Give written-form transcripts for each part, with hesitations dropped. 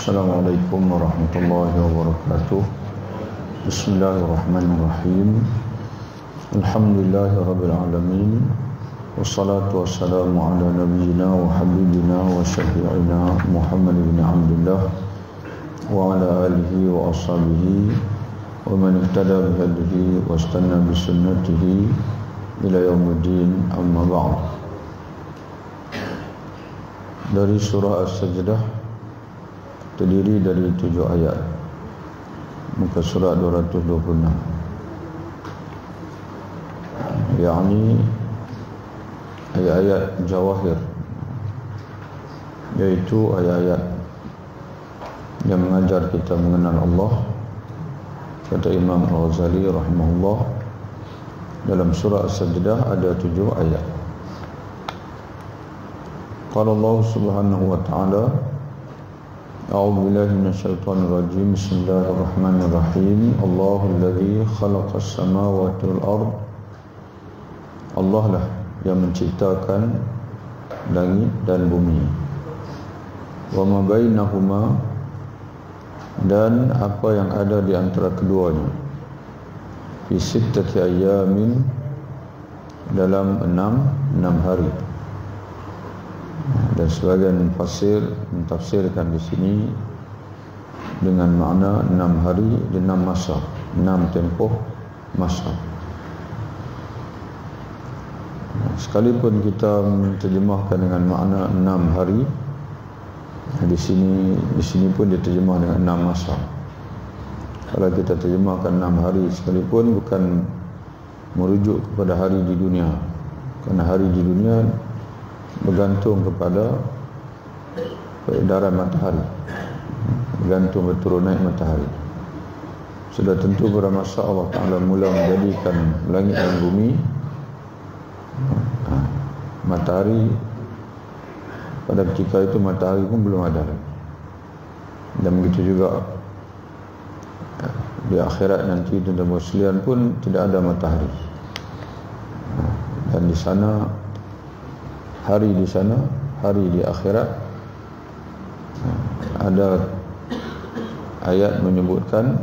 Assalamualaikum warahmatullahi wabarakatuh. Bismillahirrahmanirrahim. Alhamdulillahirabbil alamin. Wassalatu wassalamu ala nabiyyina wa habibina wa syafi'ina Muhammad bin Abdullah wa ala alihi wa ashabihi wa man ihtada bihadihi wa istanna bisunnatihi ila yaumiddin, amma ba'd. Dari surah As-Sajdah, terdiri dari 7 ayat, muka surat 226, yakni ayat-ayat jawahir, yaitu ayat-ayat yang mengajar kita mengenal Allah. Kata Imam Al-Ghazali rahimahullah, dalam surah As-Sajdah ada 7 ayat. Qala Allah subhanahu wa ta'ala, A'udzu billahi minasyaitonir rajim. Bismillahirrahmanirrahim. Allahul ladzi khalaqas samawati wal ard. Allah lah yang menciptakan langit dan bumi. Wa ma bainahuma, dan apa yang ada di antara keduanya. Fi sittati ayyamin, dalam 6 hari. Dan sebagian fasir mentafsirkan di sini dengan makna 6 hari dan 6 masa, 6 tempoh masa. Sekalipun kita menterjemahkan dengan makna 6 hari, di sini pun diterjemah dengan 6 masa. Kalau kita terjemahkan 6 hari sekalipun, bukan merujuk kepada hari di dunia, kerana hari di dunia bergantung kepada peredaran matahari, bergantung betul naik matahari. Sudah tentu pada masa Allah Ta'ala mula menjadikan langit dan bumi, matahari pada ketika itu matahari pun belum ada. Dan begitu juga di akhirat nanti tentang sekalian pun tidak ada matahari. Dan di sana, hari di sana, hari di akhirat, ada ayat menyebutkan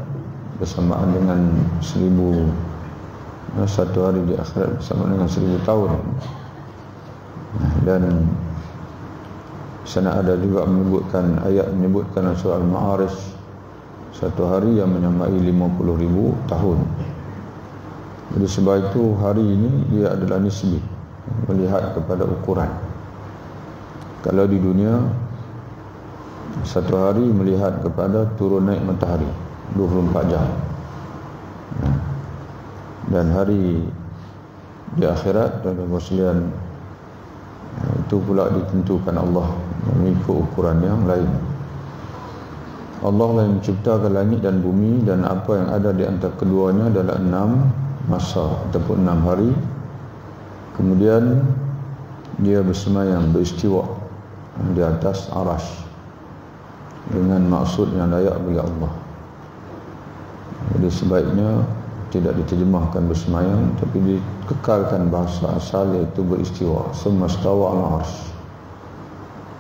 bersamaan dengan 1000, satu hari di akhirat bersamaan dengan 1000 tahun. Dan sana ada juga menyebutkan, ayat menyebutkan surah Al-Ma'arij, satu hari yang menyamai 50,000 tahun. Jadi sebab itu hari ini dia adalah nisbi, melihat kepada ukuran. Kalau di dunia, satu hari melihat kepada turun naik matahari 24 jam. Dan hari di akhirat dan sekalian, itu pula ditentukan Allah mengikut ukuran yang lain. Allah lah yang menciptakan langit dan bumi, dan apa yang ada di antara keduanya adalah 6 masa ataupun 6 hari. Kemudian dia bersemayam, beristiwa di atas arash dengan maksud yang layak bagi Allah. Jadi sebaiknya tidak diterjemahkan bersemayam, tapi dikekalkan bahasa asal, iaitu beristiwa. Summa stawa ala arsh.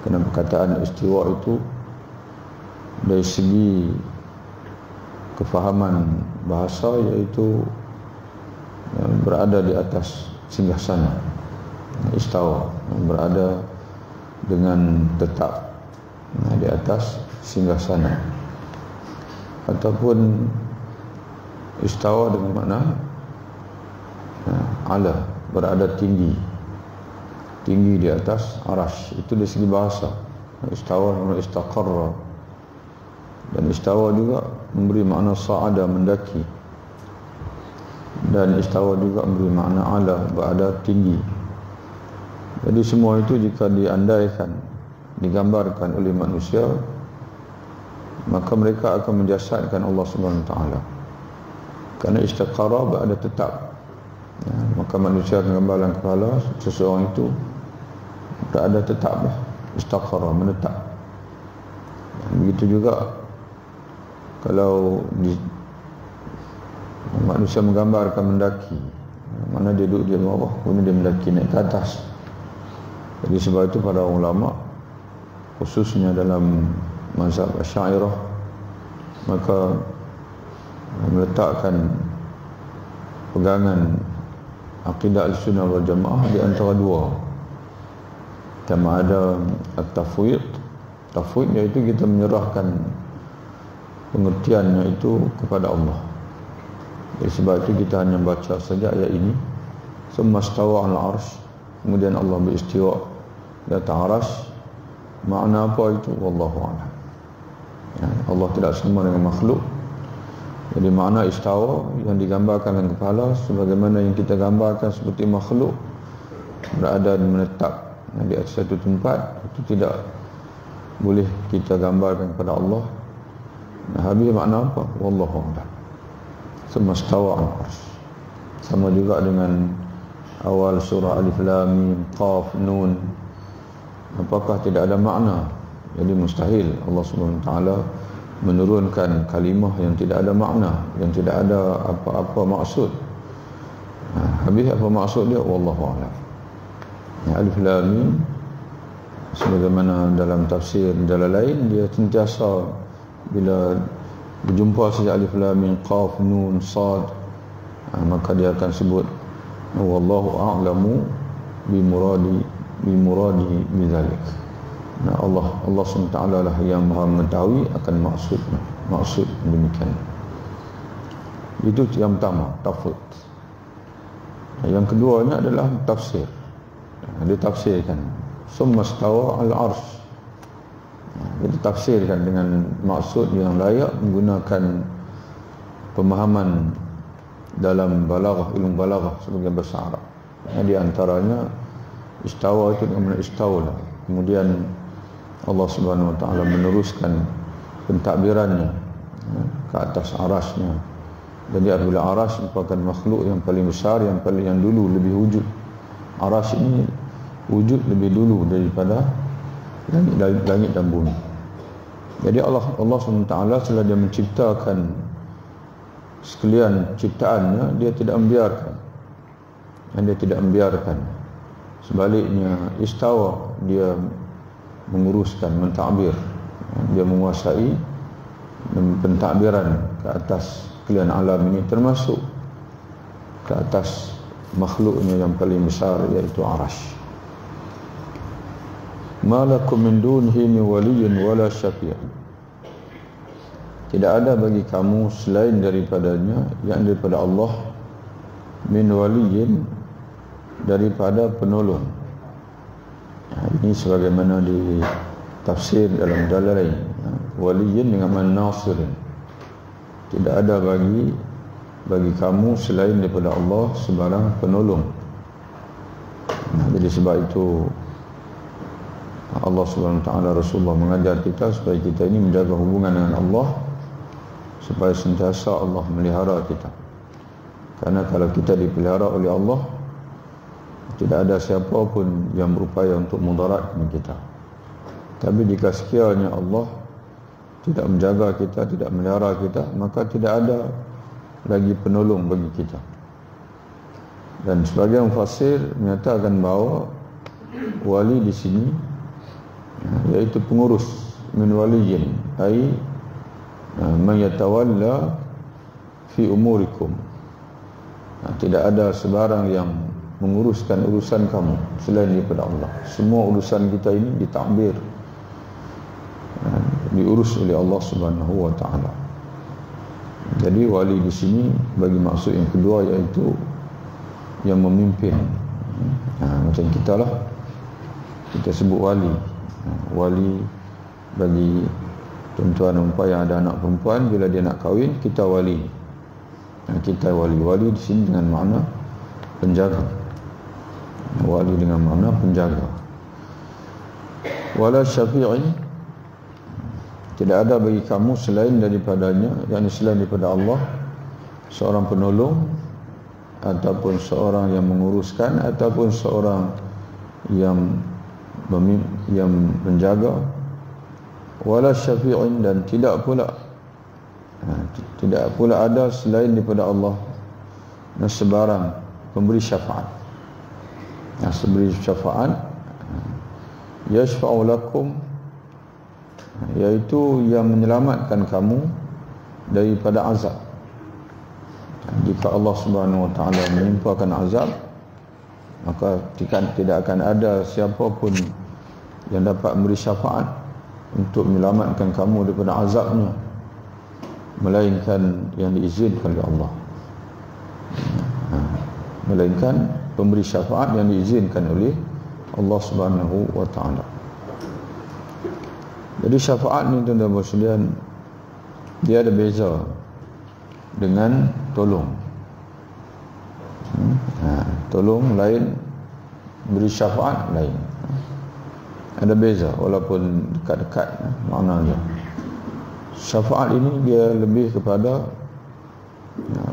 Kerana perkataan istiwa itu dari segi kefahaman bahasa, iaitu berada di atas singgasana. Istawa, berada dengan tetap di atas singgasana. Ataupun istawa dengan makna ala, berada tinggi di atas arash. Itu dari segi bahasa. Istawa dengan istaqarra, dan istawa juga memberi makna sa'ada, mendaki. Dan istawa juga memberi makna ala, berada tinggi. Jadi semua itu jika diandaikan, digambarkan oleh manusia, maka mereka akan menjasadkan Allah Subhanahu Wa Taala. Kerana istiqara berada tetap, maka manusia akan gambarkan kepala seseorang itu berada tetap, istiqara, menetap. Begitu juga kalau manusia menggambarkan mendaki, mana dia duduk di bawah, kemudian dia mendaki naik ke atas. Jadi sebab itu para ulama, khususnya dalam mazhab Asy'ariyah, maka meletakkan pegangan akidah Ahlussunnah wal Jamaah di antara dua. Sama ada at-tafwid. Tafwid iaitu kita menyerahkan pengertiannya itu kepada Allah. Jadi sebab itu kita hanya baca saja ayat ini, summa stawa 'alal 'arsy, kemudian Allah beristiwa di atas arasy. Makna apa itu? Wallahu a'lam. Ya, Allah tidak sama dengan makhluk. Jadi makna istawa yang digambarkan dengan kepala, sebagaimana yang kita gambarkan seperti makhluk berada dan menetap di atas satu tempat, itu tidak boleh kita gambarkan kepada Allah. Nah, habis makna apa? Wallahu a'lam. Semastawa al-arsy. Sama juga dengan awal surah Alif Lam Mim Qaf Nun. Apakah tidak ada makna? Jadi mustahil Allah Subhanahu wa taala menurunkan kalimah yang tidak ada makna, yang tidak ada apa-apa maksud. Habis apa maksud dia? Wallahu a'lam. Alif Lam Mim, sebagaimana dalam tafsir Jalalain, dia sentiasa bila berjumpa saja Alif Lam Mim Qaf Nun Sad, maka dia akan sebut wallahu a'lamu bimuradihi bidzalik. Nah, Allah SWT lah yang maha mengetahui akan maksud demikian. Itu yang pertama, tafwid. Yang keduanya adalah tafsir. Ditafsirkan summa stawa al-arsy. Ditafsirkan dengan maksud yang layak, menggunakan pemahaman dalam balaghah, ilmu balaghah sebagai bahasa Arab. Di antaranya istawa itu dengan istawla. Kemudian Allah Subhanahu wa taala meneruskan pentadbirannya ke atas arasnya. Jadi apabila aras merupakan makhluk yang paling besar, yang dulu lebih wujud. Aras ini wujud lebih dulu daripada langit dan bumi. Jadi Allah SWT setelah dia menciptakan sekalian ciptaannya, dia tidak membiarkan. Sebaliknya istawa, dia menguruskan, mentakbir. Dia menguasai pentakbiran ke atas sekalian alam ini, termasuk ke atas makhluknya yang paling besar, iaitu arasy. Ma lakum min dunihi min waliyyin wala syafi'. Tidak ada bagi kamu selain daripadanya, yang daripada Allah, min waliyyin, daripada penolong. Ini sebagaimana di tafsir dalam Jalalain, waliyyin dengan makna nasirin. Tidak ada bagi kamu selain daripada Allah sebarang penolong. Jadi sebab itu Allah Subhanahu wa taala, Rasulullah mengajar kita supaya kita ini menjaga hubungan dengan Allah, supaya sentiasa Allah melihara kita. Karena kalau kita dipelihara oleh Allah, tidak ada siapa pun yang berupaya untuk mudaratkan kita. Tapi jika sekiranya Allah tidak menjaga kita, tidak melihara kita, maka tidak ada lagi penolong bagi kita. Dan sebagian mufassir menyatakan bahawa wali di sini iaitu pengurus, min waliyyin, ai man yatawalla fi umurikum. Tidak ada sebarang yang menguruskan urusan kamu selain daripada Allah. Semua urusan kita ini ditakbir, diurus oleh Allah Subhanahu wa taala. Jadi wali di sini bagi maksud yang kedua, iaitu yang memimpin. Macam kita lah, kita sebut wali. Wali bagi tuan-tuan dan puan yang ada anak perempuan, bila dia nak kahwin, kita wali. Kita wali di sini dengan makna penjaga. Wali dengan makna penjaga. Wala syafi'i, tidak ada bagi kamu selain daripadanya, yakni selain daripada Allah, seorang penolong, ataupun seorang yang menguruskan, ataupun seorang yang menjaga. Wala syafi'in, dan tidak pula ada selain daripada Allah sebarang pemberi syafaat. Yang memberi syafaat, yashfa'u lakum, iaitu yang menyelamatkan kamu daripada azab. Jika Allah Subhanahu wa taala menimpakan azab, maka tidak akan ada siapa pun yang dapat memberi syafaat untuk menyelamatkan kamu daripada azabnya, melainkan yang diizinkan oleh Allah. Melainkan pemberi syafaat yang diizinkan oleh Allah Subhanahu wa taala. Jadi syafaat ni tuan-tuan dan sekalian, dia ada beza dengan tolong. Tolong lain, beri syafaat lain. Ada beza walaupun dekat-dekat maknanya. Syafaat ini dia lebih kepada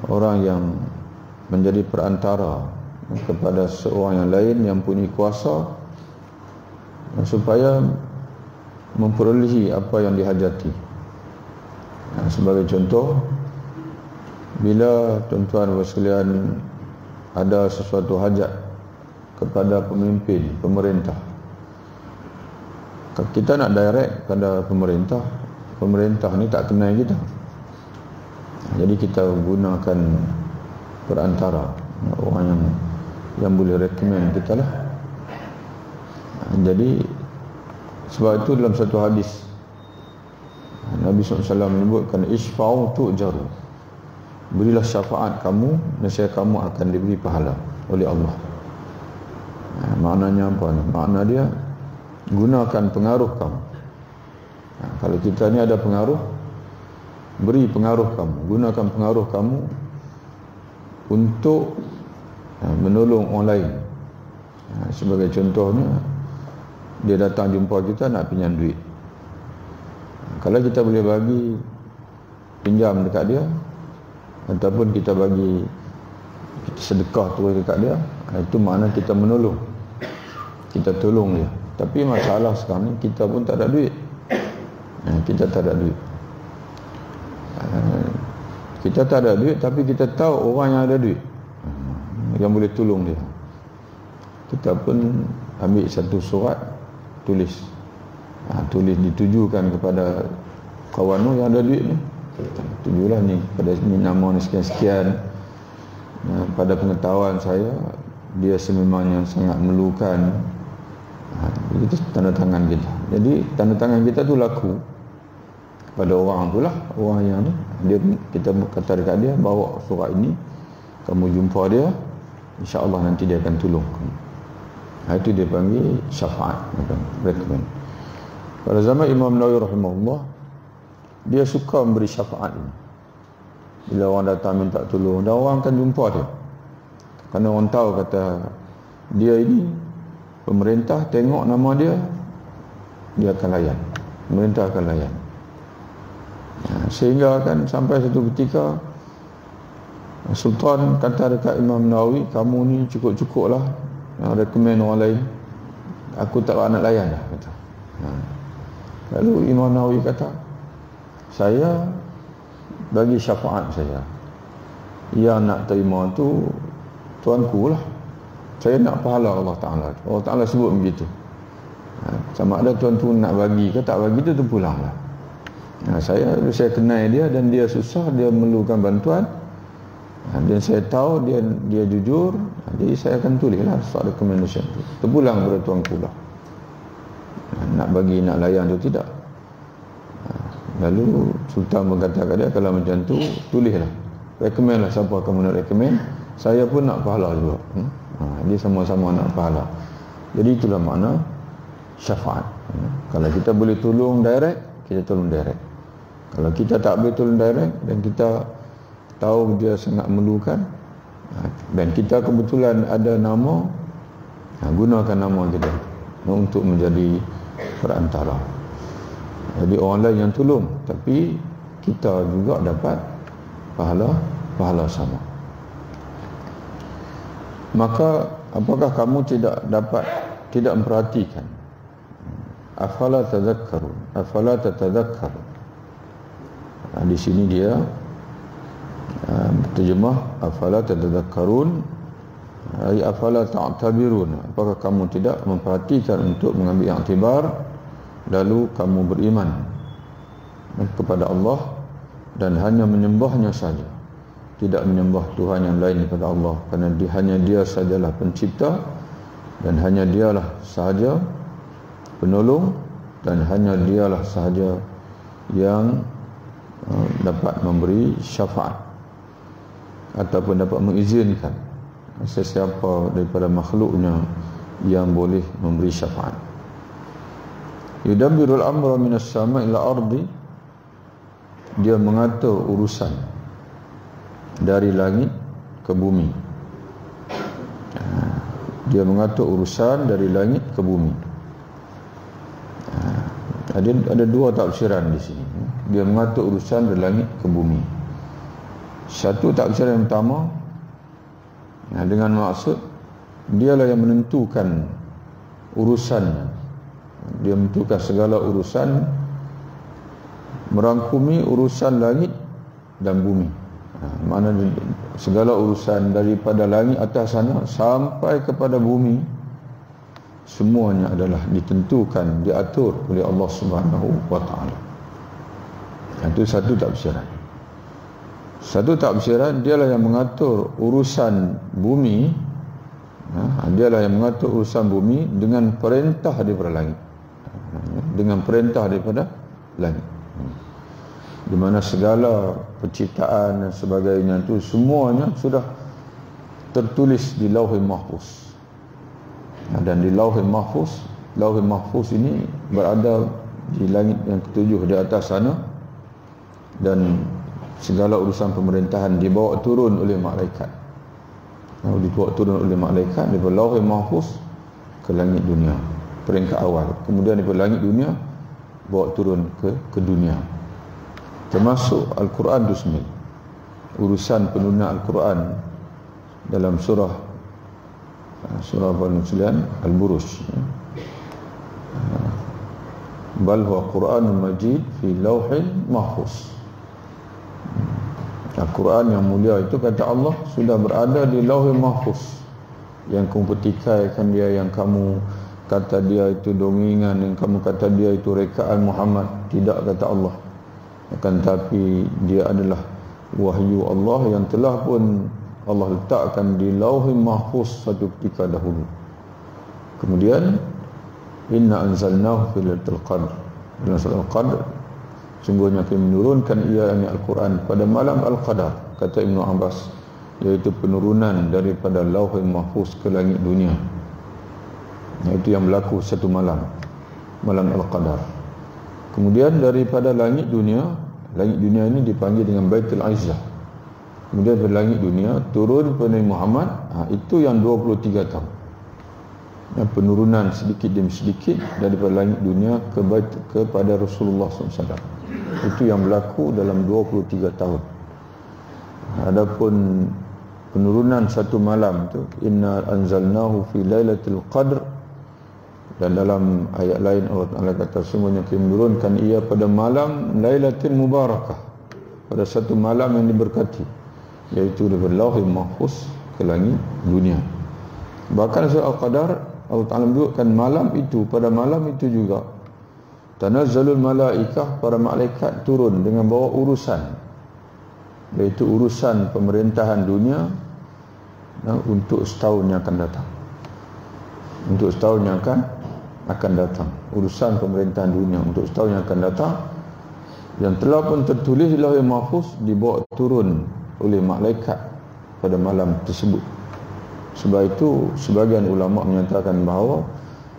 orang yang menjadi perantara kepada seorang yang lain yang punya kuasa supaya memperolehi apa yang dihajati. Sebagai contoh, bila tuan-tuan sekalian ada sesuatu hajat kepada pemimpin, pemerintah, kita nak direct pada pemerintah, pemerintah ni tak kenal kita, jadi kita gunakan perantara, orang yang boleh recommend kita lah. Jadi sebab itu dalam satu hadis Nabi SAW menyebutkan isfa'u tu'jaru, berilah syafaat kamu, nescaya kamu akan diberi pahala oleh Allah. Maknanya apa? Makna dia gunakan pengaruh kamu. Kalau kita ni ada pengaruh, beri pengaruh kamu, gunakan pengaruh kamu untuk menolong orang lain. Sebagai contohnya, dia datang jumpa kita nak pinjam duit. Kalau kita boleh bagi pinjam dekat dia, ataupun kita bagi sedekah terus dekat dia, itu makna kita menolong, kita tolong dia. Tapi masalah sekarang ni kita pun tak ada duit. Kita tak ada duit. Kita tak ada duit, tapi kita tahu orang yang ada duit, yang boleh tolong dia. Kita pun ambil satu surat, tulis ditujukan kepada kawan yang ada duit ni. Tujulah ni pada ni, nama ni sekian-sekian. Pada pengetahuan saya, dia sememangnya sangat memerlukan. Itu tanda tangan kita. Jadi tanda tangan kita tu laku pada orang tu lah. Orang yang ni, kita kata dekat dia, bawa surat ini, kamu jumpa dia, insya-Allah nanti dia akan tolong kamu. Itu dia panggil syafaat, recommend. Pada zaman Imam Nawawi rahimahullah, dia suka memberi syafaat ini. Bila orang datang minta tolong, dan orang akan jumpa dia. Kerana orang tahu kata dia ini pemerintah tengok nama dia, dia akan layan. Pemerintah akan layan. Sehingga kan sampai satu ketika Sultan kata dekat Imam Nawawi, kamu ni cukup-cukup lah recommend orang lain, aku tak nak layan dah, kata. Lalu Imam Nawawi kata, saya bagi syafaat saya, yang nak terima tu tuanku lah, saya nak pahala Allah Ta'ala. Allah Ta'ala sebut begitu. Sama ada tuan tu nak bagi ke tak bagi, tu pulang lah. Saya kenal dia dan dia susah, dia memerlukan bantuan, dan saya tahu dia jujur, jadi saya akan tulislah surat recommendation tu, terpulang kepada tuanku lah. Nak bagi, nak layan tu tidak. Lalu Sultan berkata kepada dia, kalau macam tu tulislah, recommend lah siapa kamu nak recommend, saya pun nak pahala juga. Dia sama-sama nak pahala. Jadi itulah makna syafaat. Kalau kita boleh tolong direct, kita tolong direct. Kalau kita tak boleh tolong direct dan kita tahu dia sangat memerlukan, dan kita kebetulan ada nama, gunakan nama kita untuk menjadi perantara. Jadi orang lain yang tolong, tapi kita juga dapat pahala sama. Maka apakah kamu tidak memperhatikan? Afala tadhakkarun, afala tatadhakkarun. Di sini dia terjemah afala tatadhakkarun, ay afala ta'tabirun. Apakah kamu tidak memperhatikan untuk mengambil iktibar lalu kamu beriman? kepada Allah dan hanya menyembahnya saja, tidak menyembah Tuhan yang lain daripada Allah, kerana hanya Dia sajalah pencipta dan hanya Dialah sahaja penolong dan hanya Dialah sahaja yang dapat memberi syafaat ataupun dapat mengizinkan sesiapa daripada makhluknya yang boleh memberi syafaat. Yudabbirul amra minas sama' ila ardi, Dia mengatur urusan dari langit ke bumi. Dia mengatur urusan dari langit ke bumi. Ada dua tafsiran di sini. Dia mengatur urusan dari langit ke bumi. Satu tafsiran yang pertama, dengan maksud Dialah yang menentukan urusannya. Dia menentukan segala urusan, merangkumi urusan langit dan bumi. Mana segala urusan daripada langit atas sana sampai kepada bumi, semuanya adalah ditentukan, diatur oleh Allah Subhanahu wa taala. Itu satu tafsiran. Satu tafsiran, Dialah yang mengatur urusan bumi. Dialah yang mengatur urusan bumi dengan perintah daripada langit. Dengan perintah daripada langit. Di mana segala penciptaan dan sebagainya itu semuanya sudah tertulis di Lauhul Mahfuz. Dan di Lauhul Mahfuz ini berada di langit yang ketujuh di atas sana, dan segala urusan pemerintahan dibawa turun oleh malaikat. Dibawa turun oleh malaikat daripada Lauhul Mahfuz ke langit dunia, peringkat awal. Kemudian daripada langit dunia bawa turun ke dunia. Termasuk Al-Quran itu sendiri. Urusan penurunan Al-Quran dalam surah Al-Buruj. Bal huwa Qur'anun Majid fi Lauhil Mahfuz. Al-Quran yang mulia itu, kata Allah, sudah berada di Lauhul Mahfuz. Yang kamu petikaikan dia, yang kamu kata dia itu dongengan, yang kamu kata dia itu rekaan Muhammad. Tidak, kata Allah. Akan tapi dia adalah wahyu Allah yang telah pun Allah letakkan di Lauhul Mahfuz satu ketika dahulu. Kemudian inna anzalnahu fi lailatul qadr. Dalam surah Al-Qadr, sungguhnya kami menurunkan ia, yakni Al-Quran, pada malam Al-Qadar, kata Ibn Abbas, iaitu penurunan daripada Lauhul Mahfuz ke langit dunia. Itu yang berlaku satu malam, malam Al-Qadar. Kemudian daripada langit dunia ini dipanggil dengan Baitul Izzah. Kemudian dari langit dunia turun kepada Muhammad, itu yang 23 tahun. Penurunan sedikit demi sedikit daripada langit dunia kepada Rasulullah SAW. Itu yang berlaku dalam 23 tahun. Adapun penurunan satu malam itu, inna anzalnahu fi lailatul qadr, dan dalam ayat lain Allah Ta'ala kata, sungguhnya kami menurunkan ia pada malam Lailatul Mubarakah, pada satu malam yang diberkati, iaitu daripada Lauhul Mahfuz ke langit dunia. Bahkan surah Al-Qadar, Allah Ta'ala menunjukkan malam itu, pada malam itu juga tanazzalul malaikah, para malaikat turun dengan bawa urusan, iaitu urusan pemerintahan dunia untuk setahun yang akan datang. Untuk setahun yang akan datang, urusan pemerintahan dunia untuk setahun yang akan datang, yang telah pun tertulis di Lauhul Mahfuz, dibawa turun oleh malaikat pada malam tersebut. Sebab itu sebagian ulama menyatakan bahawa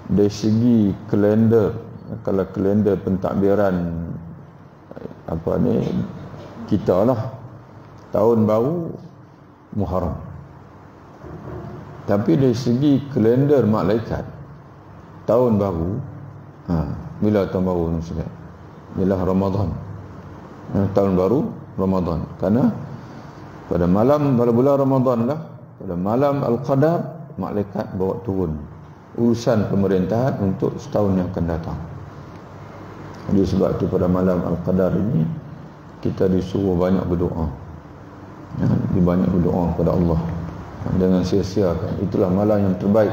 dari segi kalender, kalau kalender pentadbiran kita lah, tahun baru Muharram. Tapi dari segi kalender malaikat, tahun baru, bila tahun baru maksudnya? Bila Ramadan. Tahun baru Ramadan. Karena pada bulan Ramadan lah, pada malam Al-Qadar, malaikat bawa turun urusan pemerintahan untuk setahun yang akan datang. Jadi sebab itu pada malam Al-Qadar ini kita disuruh banyak berdoa. Banyak berdoa kepada Allah. Jangan sia-siakan. Itulah malam yang terbaik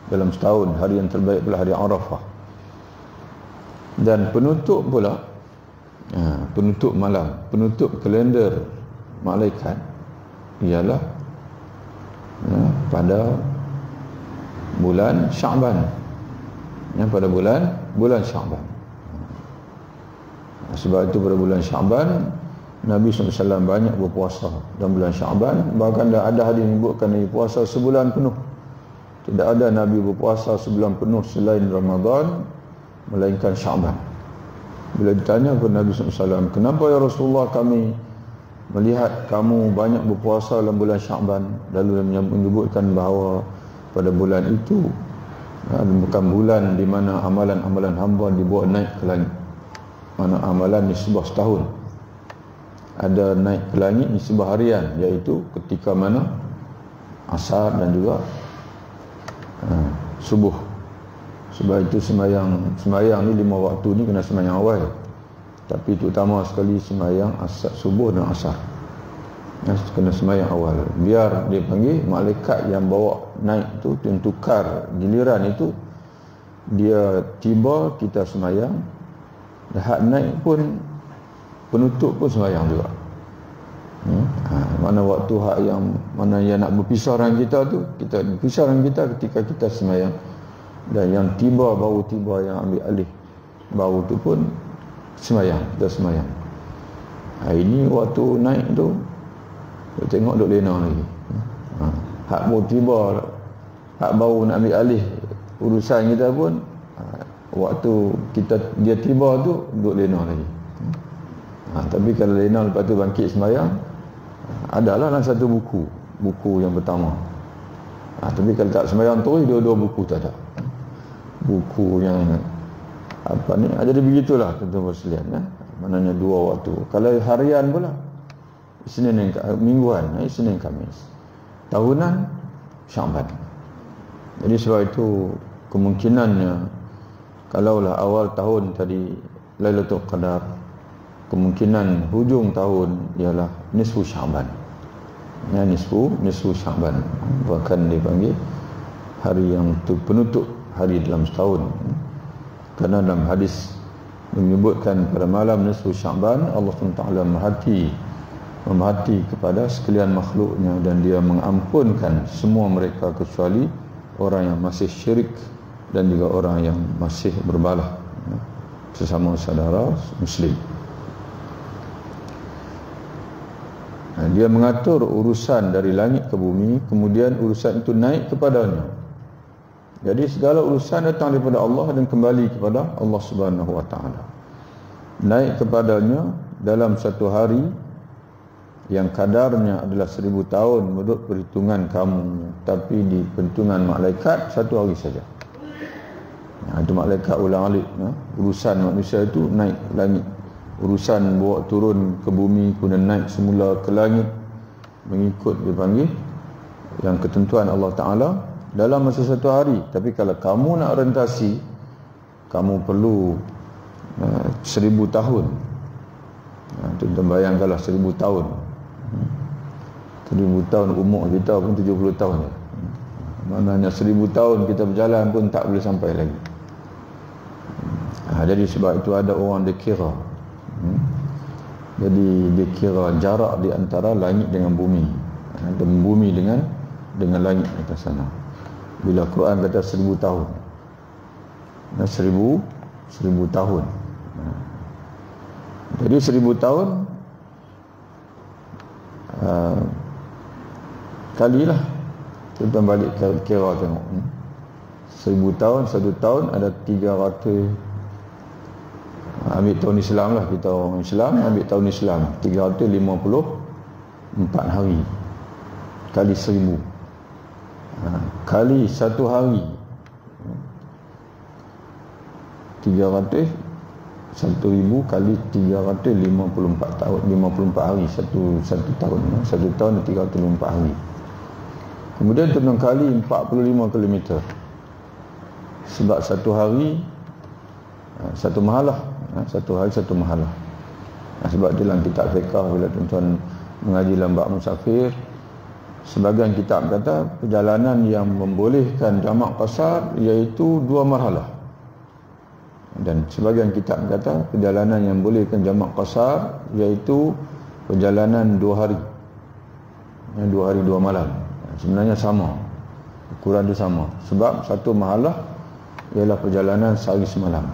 dalam setahun. Hari yang terbaik adalah hari Arafah. Dan penutup pula, penutup malam, penutup kalender malaikat ialah pada bulan Syaban. Pada bulan Syaban. Sebab itu pada bulan Syaban Nabi SAW banyak berpuasa dalam bulan Syaban. Bahkan ada hadis menyebutkan Nabi puasa sebulan penuh. Tidak ada Nabi berpuasa sebulan penuh selain Ramadan melainkan Syaban. Bila ditanya kepada Nabi SAW, kenapa ya Rasulullah kami melihat kamu banyak berpuasa dalam bulan Syaban? Lalu menyebutkan bahawa pada bulan itu bukan bulan di mana amalan-amalan hamba dibawa naik ke langit. Mana amalan nisbah setahun, ada naik ke langit nisbah harian, iaitu ketika mana asar dan juga subuh. Sebab itu sembahyang ni 5 waktu ni kena sembahyang awal, tapi terutama sekali sembahyang asar, subuh dan asar kena sembahyang awal, biar dia panggil malaikat yang bawa naik tu, yang tukar giliran itu, dia tiba kita sembahyang, dah naik pun penutup pun sembahyang juga. Mana waktu hak yang mana yang nak berpisah dengan kita tu, kita berpisah dengan kita ketika kita sembahyang, dan yang tiba baru tiba yang ambil alih baru tu pun sembahyang, kita sembahyang. Ini waktu naik tu kita tengok duk lena lagi. Hak baru tiba, hak baru nak ambil alih urusan kita pun, waktu dia tiba tu duk lena lagi. Tapi kalau lena lepas tu bangkit sembahyang, adalah dalam satu buku yang pertama. Tapi kalau tak sembahyang terus, dua-dua buku tak ada. Buku yang apa ni, jadi begitulah tuan-tuan sekalian. Maknanya 2 waktu. Kalau harian pula, Isnin dan mingguan, Isnin Khamis. Tahunan Syaban. Jadi sebab itu kemungkinannya, kalaulah awal tahun tadi Lailatul Qadar, kemungkinan hujung tahun ialah nisfu Syaban. Nisfu Syaban. Bahkan dipanggil hari yang penutup hari dalam setahun. Kerana dalam hadis menyebutkan pada malam nisfu Syaban Allah SWT memerhati kepada sekalian makhluknya, dan dia mengampunkan semua mereka kecuali orang yang masih syirik dan juga orang yang masih berbalah, sesama saudara muslim. Dia mengatur urusan dari langit ke bumi, kemudian urusan itu naik kepadanya. Jadi segala urusan datang daripada Allah dan kembali kepada Allah Subhanahu Wa Taala. Naik kepadanya dalam satu hari yang kadarnya adalah 1000 tahun menurut perhitungan kamu, tapi di perhitungan malaikat 1 hari saja. Itu malaikat ulang-alik. Urusan manusia itu naik ke langit, urusan bawa turun ke bumi, kemudian naik semula ke langit mengikut dipanggil yang ketentuan Allah Ta'ala dalam masa 1 hari. Tapi kalau kamu nak rentasi, kamu perlu 1000 tahun. Tuan-tuan bayangkanlah 1000 tahun. 1000 tahun umur kita pun 70 tahun je. Maknanya 1000 tahun kita berjalan pun tak boleh sampai lagi. Jadi sebab itu ada orang dia kira. Jadi dia kira jarak di antara langit dengan bumi, dan bumi dengan langit atas sana. Bila Quran kata 1000 tahun, 1000 tahun. Jadi 1000 tahun kalilah, kita balik kira tengok. 1000 tahun, 1 tahun ada 300. Ambil tahun Islam lah, kita orang Islam ambil tahun Islam 354 hari kali 1000, kali 1 hari 300, 1000 kali 354 tahun, 54 hari satu tahun. 1 tahun 354 hari. Kemudian tuan kali 45 km. Sebab 1 hari 1 mahalah, 1 hari 1 mahalah. Sebab itu dalam kitab fiqh bila tuan-tuan mengaji dalam bab musafir, sebahagian kitab kata perjalanan yang membolehkan jamak qasar iaitu 2 marhalah. Dan sebagian kitab kata perjalanan yang bolehkan jamak qasar iaitu perjalanan 2 hari. 2 hari 2 malam. Sebenarnya sama. Ukuran dia sama. Sebab satu mahalah ialah perjalanan sehari semalam.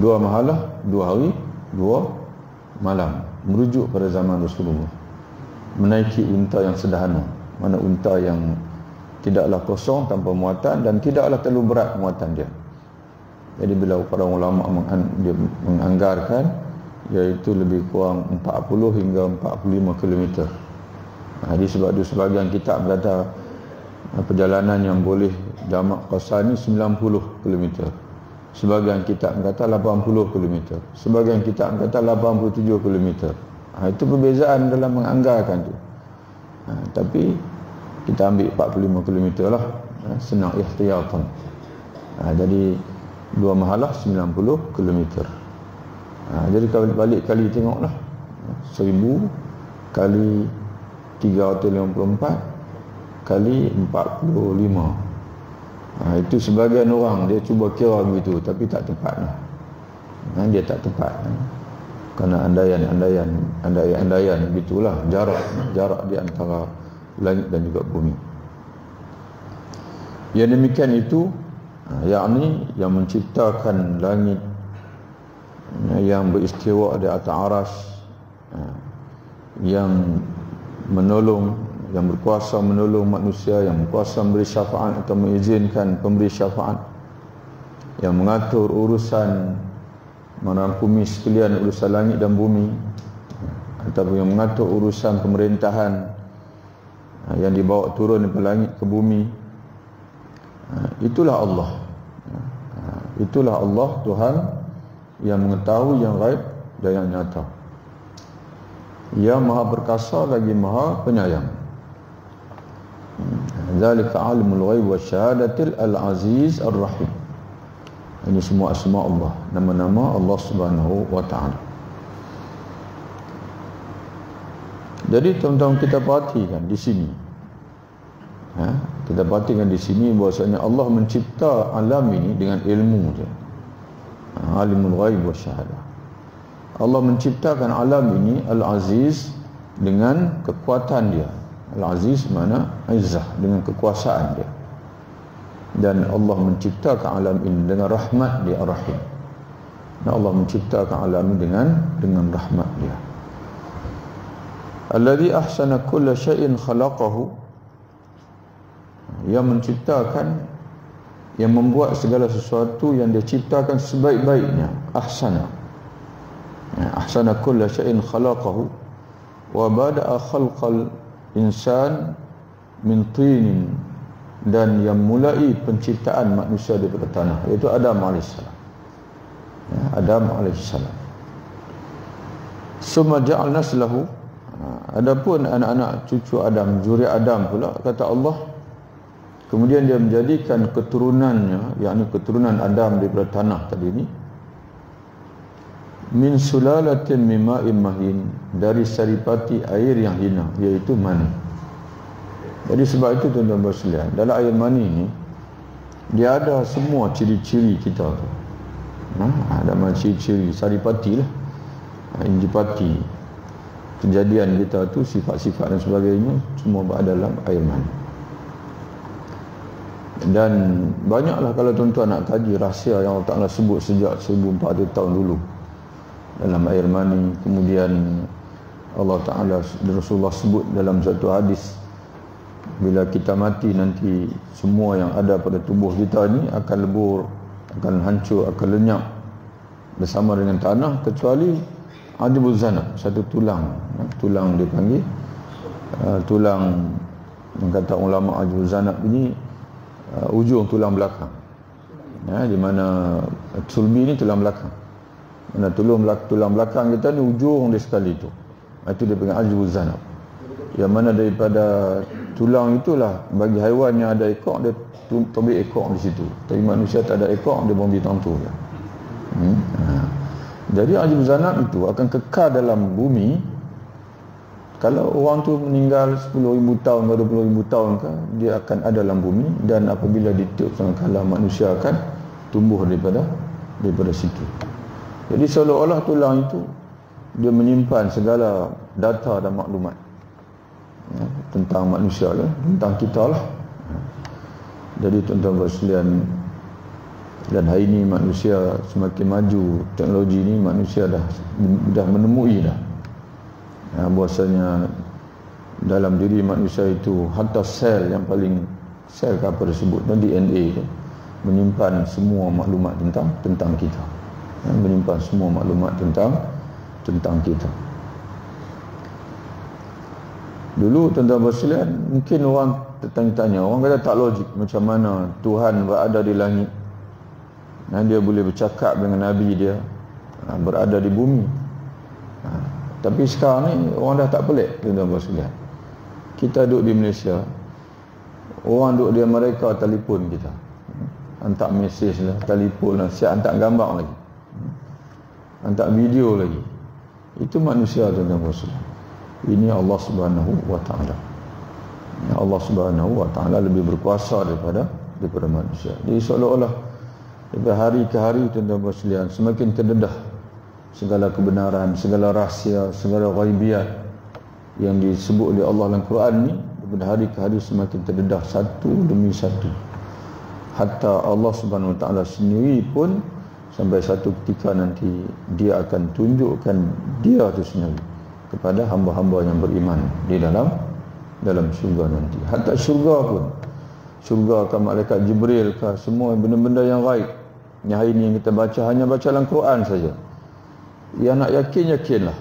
2 mahalah 2 hari 2 malam. Merujuk pada zaman Rasulullah. Menaiki unta yang sederhana. Mana unta yang tidaklah kosong tanpa muatan dan tidaklah terlalu berat muatan dia. Jadi bila para ulama dia menganggarkan iaitu lebih kurang 40 hingga 45 km. Jadi sebab itu sebagian kitab berkata perjalanan yang boleh jamak qasar ni 90 km. Sebagian kitab berkata 80 km. Sebagian kitab berkata 87 km. Itu perbezaan dalam menganggarkan tu. Tapi kita ambil 45 km lah. Senang ihtiyatan. Jadi 2 mahalah 90 km. Jadi kalau balik kali tengoklah 1000 kali 354 kali 45. Itu sebagian orang dia cuba kira begitu tapi tak tepat lah. Dia tak tepat. Kerana andaian begitulah jarak di antara langit dan juga bumi. Yang demikian itu yakni yang menciptakan langit yang beristiwa di atas aras, yang menolong, yang berkuasa menolong manusia, yang berkuasa memberi syafaat atau mengizinkan pemberi syafaat, yang mengatur urusan, merangkumi sekalian urusan langit dan bumi, ataupun yang mengatur urusan pemerintahan yang dibawa turun dari langit ke bumi. Itulah Allah. Itulah Allah, Tuhan yang mengetahui yang gaib dan yang nyata, yang maha perkasa lagi maha penyayang. Zalika alimul ghaib wasyahadatil al-aziz ar-rahim. Ini semua asma Allah, nama-nama Allah Subhanahu wa taala. Jadi tuan-tuan kita perhatikan di sini. Kita perhatikan di sini bahwasanya Allah mencipta alam ini dengan ilmu dia. Alimul ghaib wasyahadah. Allah menciptakan alam ini Al-Aziz dengan kekuatan dia. Al-Aziz mana izzah, dengan kekuasaan dia. Dan Allah menciptakan alam ini dengan rahmat dia Ar-Rahim. Dan Allah menciptakan alam ini dengan rahmat dia. Alladzi ahsana kulla syai'in khalaqahu, yang menciptakan, yang membuat segala sesuatu yang dia ciptakan sebaik-baiknya. Ahsana, ahsana kulla syai'in khalaqahu wa bada'a khalqal insan min tinin, dan yang mulai penciptaan manusia daripada tanah, iaitu Adam alaihissalam. Adam alaihissalam. Summa ja'al naslahu, adapun anak-anak cucu Adam, zuriat Adam pula, kata Allah, kemudian dia menjadikan keturunannya, yakni keturunan Adam daripada tanah tadi ini, min sulalatin min ma'in mahin, dari saripati air yang hina, iaitu mani. Jadi sebab itu tuan-tuan bersekalian, dalam air mani ini dia ada semua ciri-ciri kita tu. Ada macam ciri-ciri saripati lah, indipati, kejadian kita tu, sifat-sifat dan sebagainya, semua berada dalam air mani. Dan banyaklah kalau tuan-tuan nak kaji rahsia yang Allah Ta'ala sebut sejak 1400 tahun dulu dalam air mani. Kemudian Allah Ta'ala dan Rasulullah sebut dalam satu hadis, bila kita mati nanti semua yang ada pada tubuh kita ni akan lebur, akan hancur, akan lenyap bersama dengan tanah, kecuali ajbul zanab, satu tulang. Tulang dia panggil tulang, yang kata ulama ajbul zanab ini ujung tulang belakang. Di mana sulbi ni tulang belakang. Mana tulang belakang kita ni ujung dia sekali tu. Itu dia panggil ajbul zanab. Yang mana daripada tulang itulah, bagi haiwan yang ada ekor dia tobik ekor di situ. Tapi manusia tak ada ekor, dia bombi tantu je. Jadi ajbul zanab itu akan kekal dalam bumi. Kalau orang tu meninggal 10,000 tahun ke 20,000 tahun ke, dia akan ada dalam bumi. Dan apabila ditiup sangkala, manusia akan tumbuh daripada daripada situ. Jadi seolah-olah tulang itu dia menyimpan segala data dan maklumat tentang manusia lah, tentang kita lah. Jadi tuan-tuan sekalian, dan hari ini manusia semakin maju, teknologi ni manusia dah menemui dah bahasanya dalam diri manusia itu hatta sel yang paling sel ke apa disebut dan DNA tu menyimpan semua maklumat tentang kita, menyimpan semua maklumat tentang kita. Dulu tuan-tuan sekalian, mungkin orang tertanya-tanya, orang kata tak logik, macam mana Tuhan berada di langit dan dia boleh bercakap dengan Nabi dia berada di bumi. Tapi sekarang ni orang dah tak pelik, tuan-tuan sekalian. Kita duduk di Malaysia, orang duduk di Amerika telefon kita, hantar mesej lah, telefon lah, siap hantar gambar lagi, hantar video lagi. Itu manusia, tuan-tuan sekalian. Ini Allah Subhanahu wa Ta'ala. Allah Subhanahu wa Ta'ala lebih berkuasa daripada manusia. Jadi seolah-olah daripada hari ke hari, tuan-tuan sekalian, semakin terdedah segala kebenaran, segala rahsia, segala ghaibiyat yang disebut oleh Allah dalam Quran ni, daripada hari ke hari semakin terdedah satu demi satu. Hatta Allah Subhanahu wa Ta'ala sendiri pun sampai satu ketika nanti dia akan tunjukkan dia tu sendiri kepada hamba-hamba yang beriman di dalam syurga nanti. Hatta syurga pun, syurga ke malaikat Jibril ke, semua benda-benda yang gaib yang hari ini yang kita baca, hanya baca dalam Quran saja. Yang nak yakin, yakinlah.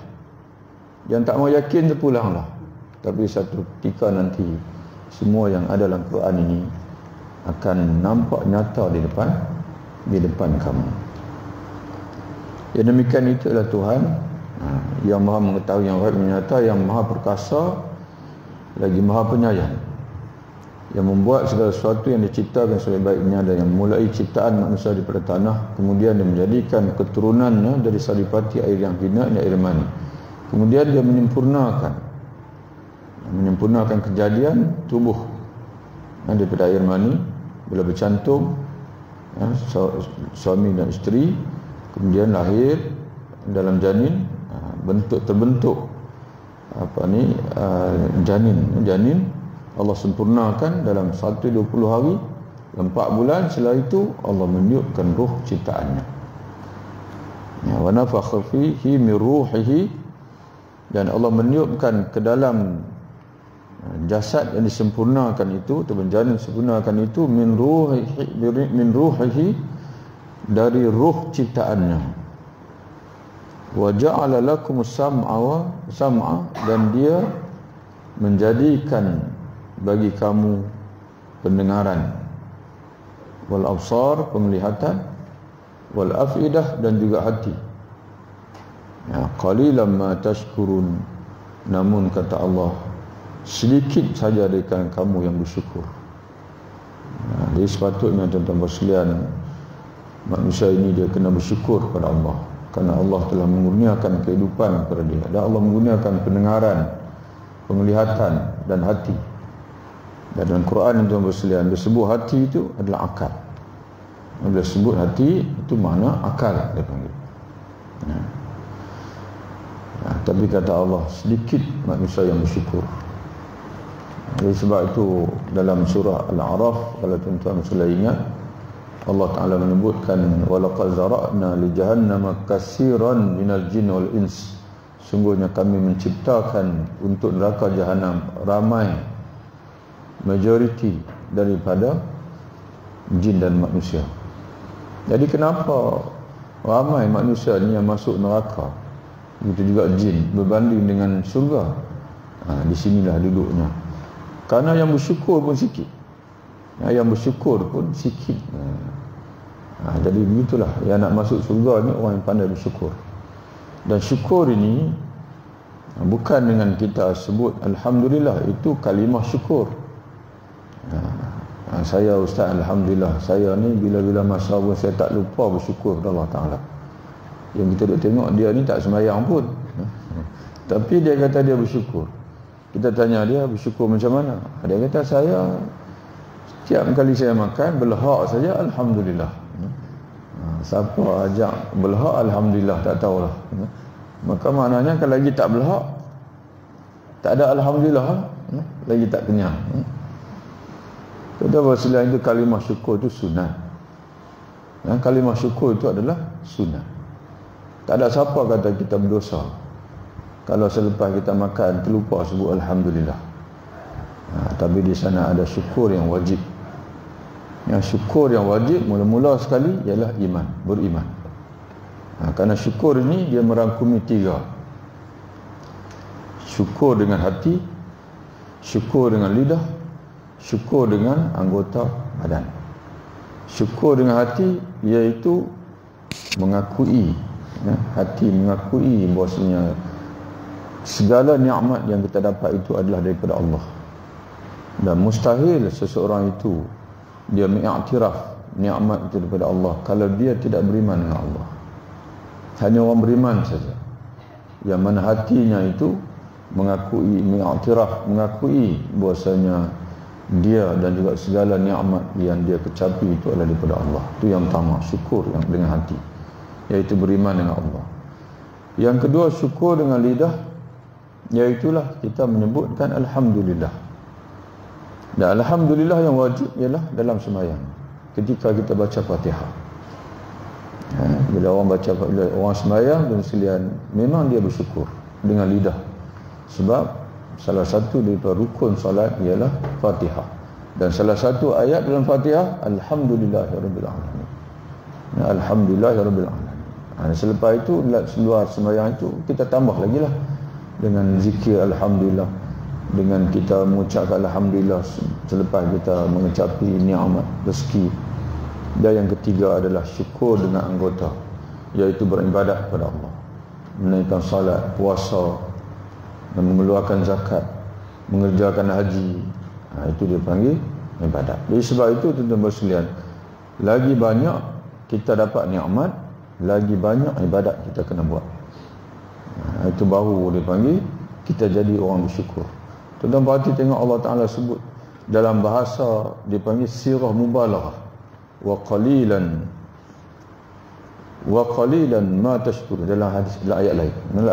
Yang tak mau yakin, terpulanglah. Tapi satu ketika nanti semua yang ada dalam Quran ini akan nampak nyata di depan kamu. Yang demikian itu adalah Tuhan yang maha mengetahui yang gaib nyata, yang maha perkasa lagi maha penyayang, yang membuat segala sesuatu yang diciptakan sebaik-baiknya, dan yang memulai ciptaan manusia daripada tanah, kemudian dia menjadikan keturunannya dari saripati air yang hina, air mani. Kemudian dia menyempurnakan kejadian tubuh daripada air mani bila bercantum, suami dan isteri, kemudian lahir dalam janin, terbentuk janin Allah sempurnakan dalam 120 hari, 4 bulan. Setelah itu Allah meniupkan ruh ciptaannya, wa nafakha fihi min ruhihi, dan Allah meniupkan ke dalam jasad yang disempurnakan itu, atau janin disempurnakan itu, min ruhihi, dari ruh ciptaannya. Wa ja'ala lakumus sam'a, dan dia menjadikan bagi kamu pendengaran, wal absar, penglihatan, wal afidah, dan juga hati. Qalilan ma tashkurun, namun kata Allah, sedikit saja dari kamu yang bersyukur. Jadi sepatutnya tuan-tuan sekalian, manusia ini dia kena bersyukur kepada Allah, kerana Allah telah mengurniakan kehidupan kepada dia, dan Allah mengurniakan pendengaran, penglihatan, dan hati. Dan dalam Quran itu tuan-tuan disebut hati itu adalah akal. Bila sebut hati itu makna akal dia panggil. Tapi kata Allah, sedikit manusia yang bersyukur. Jadi sebab itu dalam surah Al-A'raf, kalau tuan-tuan sekalian ingat, Allah Ta'ala menyebutkan, walaqad zara'na li jahannama katsiran minal jin wal ins, sungguhnya kami menciptakan untuk neraka jahanam ramai, majoriti daripada jin dan manusia. Jadi kenapa ramai manusia ni yang masuk neraka, begitu juga jin, berbanding dengan syurga? Di sinilah duduknya. Karena yang bersyukur pun sikit, jadi begitulah, yang nak masuk syurga ni orang yang pandai bersyukur. Dan syukur ini bukan dengan kita sebut alhamdulillah, itu kalimah syukur. Saya ustaz, alhamdulillah, saya ni bila-bila masa pun saya tak lupa bersyukur kepada Allah Ta'ala. Yang kita duk tengok dia ni tak sembahyang pun, tapi dia kata dia bersyukur. Kita tanya dia bersyukur macam mana, dia kata saya setiap kali saya makan belahak saja alhamdulillah. Siapa ajak belhak, alhamdulillah, tak tahulah. Maka maknanya kalau lagi tak belhak, tak ada alhamdulillah, lagi tak kenyang. Kata Rasulullah itu kalimah syukur itu sunat. Kalimah syukur itu adalah sunat. Tak ada siapa kata kita berdosa kalau selepas kita makan terlupa sebut alhamdulillah. Tapi di sana ada syukur yang wajib. Yang syukur yang wajib mula-mula sekali ialah iman, beriman. Kerana syukur ini dia merangkumi 3. Syukur dengan hati, syukur dengan lidah, syukur dengan anggota badan. Syukur dengan hati iaitu mengakui, hati mengakui bahawasanya segala nikmat yang kita dapat itu adalah daripada Allah. Dan mustahil seseorang itu dia mengiktiraf nikmat itu daripada Allah kalau dia tidak beriman dengan Allah. Hanya orang beriman saja yang mana hatinya itu mengakui, mengiktiraf, mengakui bahwasanya dia dan juga segala nikmat yang dia kecapi itu adalah daripada Allah. Itu yang pertama, syukur yang dengan hati, iaitu beriman dengan Allah. Yang kedua, syukur dengan lidah, iaitulah kita menyebutkan alhamdulillah. Dan alhamdulillah yang wajib ialah dalam sembahyang ketika kita baca Fatihah. Bila orang sembahyang dan sekalian, memang dia bersyukur dengan lidah. Sebab salah satu daripada rukun salat ialah Fatihah. Dan salah satu ayat dalam Fatihah, alhamdulillahirabbil alamin. Alhamdulillahirabbil alamin. Selepas itu, luar sembahyang itu kita tambah lagi lah dengan zikir alhamdulillah, dengan kita mengucapkan alhamdulillah selepas kita mengecapi nikmat rezeki. Dan yang ketiga adalah syukur dengan anggota, iaitu beribadat kepada Allah, menunaikan salat, puasa, dan mengeluarkan zakat, mengerjakan haji. Itu dia panggil ibadat. Jadi sebab itu tuan-tuan sekalian, lagi banyak kita dapat nikmat, lagi banyak ibadat kita kena buat. Itu baru dia panggil kita jadi orang bersyukur. Tuan-tuan perhati tengok Allah Ta'ala sebut dalam bahasa dia panggil sirah mubalaghah, wa qalilan ma tashkur, dalam hadis, dalam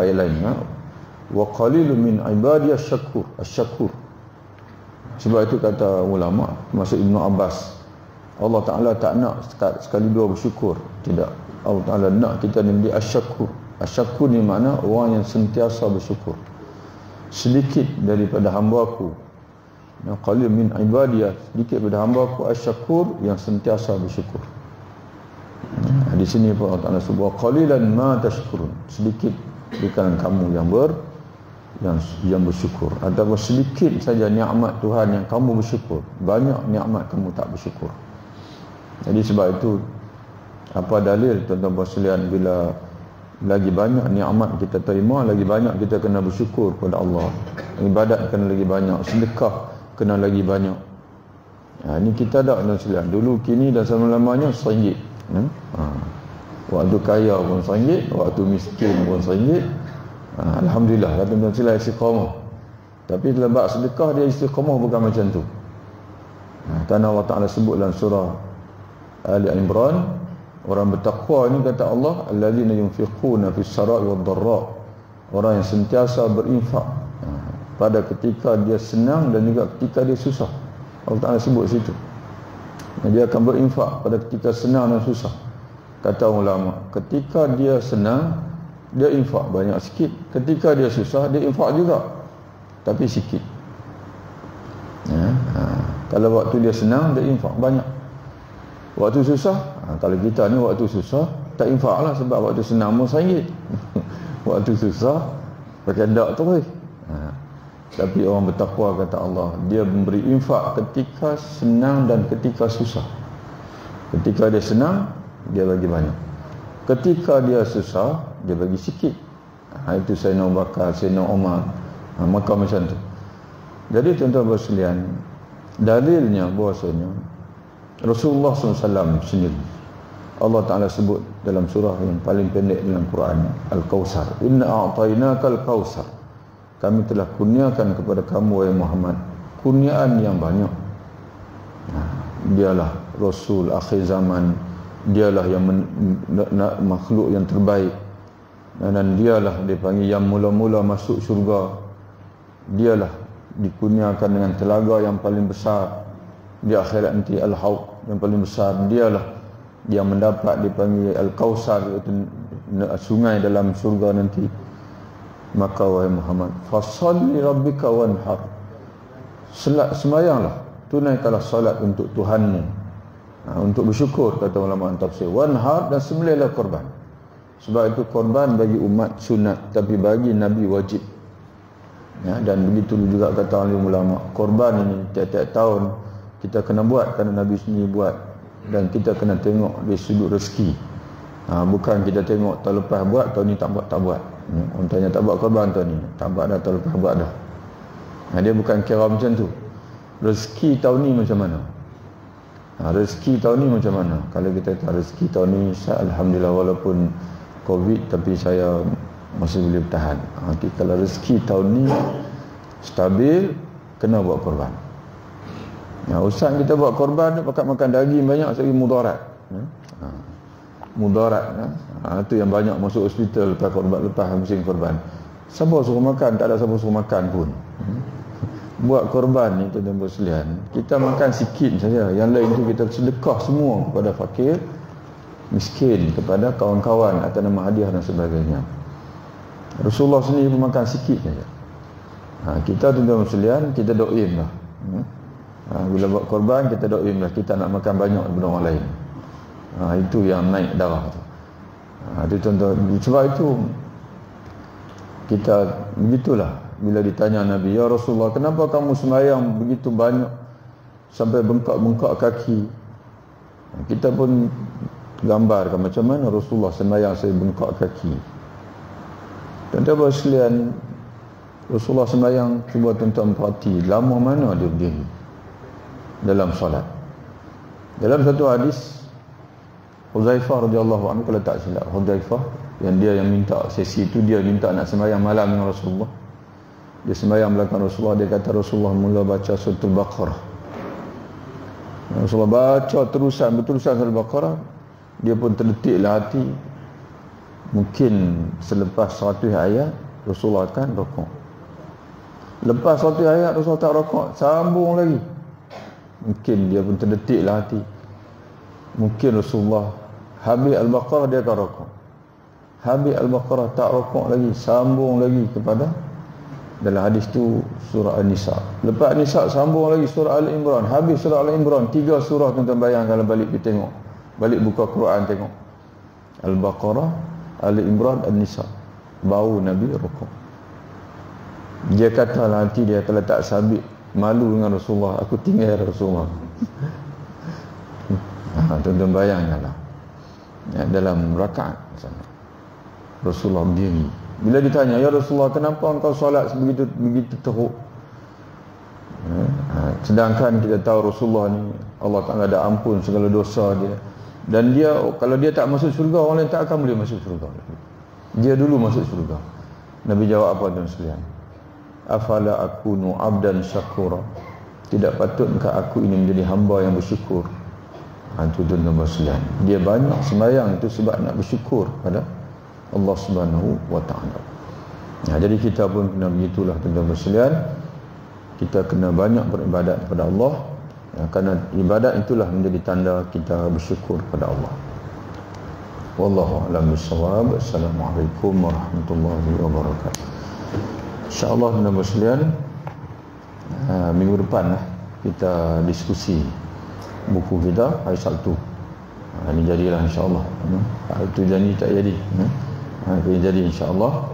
ayat lain, wa qalilun min ibadiyas syakur. Sebab itu kata ulama, maksud Ibn Abbas, Allah Ta'ala tak nak sekali dua bersyukur, tidak. Allah Ta'ala nak kita menjadi asyakur. Asyakur ni makna orang yang sentiasa bersyukur. Sedikit daripada hamba-Ku, qalil min ibadiyah, sedikit daripada hamba-Ku asyakur, yang sentiasa bersyukur. Di sini pun Allah Ta'ala sebut qalilan ma tashkurun, sedikit di kalangan kamu yang bersyukur. Ataupun sedikit saja nikmat Tuhan yang kamu bersyukur, banyak nikmat kamu tak bersyukur. Jadi sebab itu, apa dalil tuan-tuan sekalian, bila lagi banyak nikmat kita terima, lagi banyak kita kena bersyukur kepada Allah. Ibadat kena lagi banyak, sedekah kena lagi banyak. Ini kita tak tuan sekalian. Dulu, kini dan selama-lamanya RM1. Waktu kaya pun RM1, waktu miskin pun RM1. Alhamdulillah, tuan-tuan sekalian istiqamah. Tapi dalam bab sedekah, dia istiqamah bukan macam tu. Kerana Allah Ta'ala sebut dalam surah Ali Imran, orang bertakwa ini kata Allah, allazina yunfiquna fis sarai wad dharra, orang yang sentiasa berinfak pada ketika dia senang dan juga ketika dia susah. Allah Ta'ala sebut situ, dia akan berinfak pada ketika senang dan susah. Kata ulama, ketika dia senang dia infak banyak sikit, ketika dia susah dia infak juga tapi sikit. Kalau waktu dia senang dia infak banyak, waktu susah, kalau kita ni waktu susah tak infak lah, sebab waktu senang pun RM1. Waktu susah pakai dak terus. Tapi orang bertakwa kata Allah, dia memberi infak ketika senang dan ketika susah. Ketika dia senang, dia bagi banyak. Ketika dia susah, dia bagi sikit. Itu Sayyidina Abu Bakar, Sayyidina Umar, maka macam tu. Jadi tuan-tuan sekalian, dalilnya bahasanya Rasulullah SAW sendiri, Allah Ta'ala sebut dalam surah yang paling pendek dalam Quran, Al-Kawthar, inna a'tainaka al-Kawthar, kami telah kurniakan kepada kamu wahai Muhammad kurniaan yang banyak. Dialah Rasul akhir zaman Dialah yang makhluk yang terbaik, dan dialah dipanggil yang mula-mula masuk syurga. Dialah dikurniakan dengan telaga yang paling besar di akhirat nanti, Al-Haud yang paling besar. Dialah yang mendapat dipanggil Al-Kausar, iaitu sungai dalam syurga nanti. Maka wahai Muhammad, fasalli rabbika wanhar, semayanglah, tunaikanlah salat untuk Tuhanmu, untuk bersyukur, kata ulama tafsir. Wanhar, dan sembelihlah korban. Sebab itu korban bagi umat sunat, tapi bagi Nabi wajib. Dan begitu juga kata ulama, korban ini tiap-tiap tahun kita kena buat kerana Nabi sendiri buat, dan kita kena tengok dari sudut rezeki. Bukan kita tengok tahun lepas buat, tahun ni tak buat. Untanya tak buat korban tahun ni, tak buat dah, tahun lepas buat dah. Dia bukan kira macam tu. Rezeki tahun ni macam mana? Rezeki tahun ni macam mana? Kalau kita tahu rezeki tahun ni, alhamdulillah, walaupun Covid, tapi saya masih boleh bertahan. Kalau rezeki tahun ni stabil, kena buat korban. Usaha kita buat korban, pakat makan daging banyak, sekali mudarat. Mudarat, itu yang banyak masuk hospital lepas korban, lepas musim korban. Siapa suruh makan? Tak ada siapa suruh makan pun. Buat korban ni, tuan-tuan sekalian, kita makan sikit saja, yang lain tu kita sedekah semua kepada fakir, miskin, kepada kawan-kawan atas nama hadiah dan sebagainya. Rasulullah sendiri pun makan sikit saja. Kita, tuan-tuan sekalian, kita do'im lah. Bila buat korban, kita do'im lah, kita nak makan banyak daripada orang lain. Itu yang naik darah tu. Itu tuan-tuan. Sebab itu kita begitulah, bila ditanya Nabi, ya Rasulullah, kenapa kamu sembahyang begitu banyak sampai bengkak-bengkak kaki? Kita pun gambarkan macam mana Rasulullah sembahyang sampai bengkak kaki. Tuan-tuan sekalian, Rasulullah sembahyang, cuba tuan-tuan perhati lama mana dia berdiri dalam solat. Dalam satu hadis, Huzaifah radhiyallahu anhu, kalau tak silap, Huzaifah yang dia yang minta sesi itu, dia minta nak sembahyang malam dengan Rasulullah. Dia sembahyang belakang Rasulullah, dia kata Rasulullah mula baca surah Al-Baqarah. Rasulullah baca berterusan surah Al-Baqarah, dia pun terdetiklah hati. Mungkin selepas 100 ayat Rasulullah akan rukuk. Lepas 100 ayat Rasulullah tak rukuk, sambung lagi. Mungkin dia pun terdetiklah hati. Mungkin Rasulullah habis Al-Baqarah dia akan rukuk. Habis Al-Baqarah tak rukuk lagi, sambung lagi kepada, dalam hadis tu surah An-Nisa. Lepas An-Nisa sambung lagi surah Al-Imran. Habis surah Al-Imran, 3 surah, tuan-tuan bayangkan, balik pergi tengok, balik buka Quran tengok, Al-Baqarah, Al-Imran, An-Nisa, baru Nabi rukuk. Dia kata nanti dia kalau tak sabit, malu dengan Rasulullah, aku tinggal Rasulullah. Tuan-tuan bayangkanlah, dalam rakaat Rasulullah berdiri. Bila ditanya, ya Rasulullah, kenapa engkau solat begitu teruk? Sedangkan kita tahu Rasulullah ni, Allah Ta'ala ada ampun segala dosa dia. Dan dia, kalau dia tak masuk syurga, orang lain tak akan boleh masuk syurga. Dia dulu masuk syurga. Nabi jawab apa, tuan sekalian? Afala akunu abdan syakura, tidak patutkah aku ini menjadi hamba yang bersyukur? Itu tuan-tuan sekalian, dia banyak sembahyang itu sebab nak bersyukur pada Allah Subhanahu wa ta'ala. Jadi kita pun kena begitulah, tuan-tuan sekalian. Kita kena banyak beribadat kepada Allah, kerana ibadat itulah menjadi tanda kita bersyukur kepada Allah. Wallahu a'lam bissawab. Assalamualaikum warahmatullahi wabarakatuh. InsyaAllah, tuan-tuan sekalian, minggu depan lah kita diskusi buku kita hari Sabtu. Ini jadilah insyaAllah. Itu jadi tak jadi. Jadi insyaAllah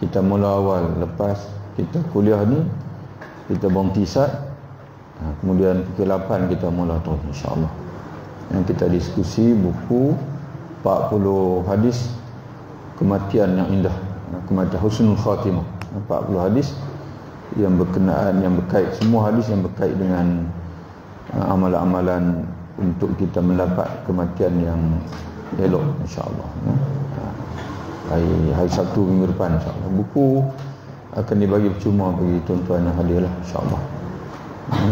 kita mula awal lepas kita kuliah ni, kita bangkisat, kemudian pukul 8 kita mula terus insyaAllah. Yang kita diskusi buku 40 hadis kematian yang indah, kematian husnul khatimah. 40 hadis yang berkenaan, yang berkait, semua hadis yang berkait dengan amalan-amalan untuk kita mendapat kematian yang elok insyaAllah. Hari Sabtu minggu depan insyaAllah. Buku akan dibagi percuma bagi tuan-tuan yang hadir lah insyaAllah.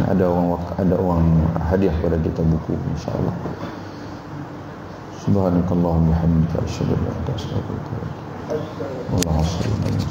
Ada orang hadiah pada kita buku insyaAllah. Subhanakallahumma bihamdika asyhadu an la ilaha illa anta astaghfiruka wa atubu ilaik. Wallahu a'lam.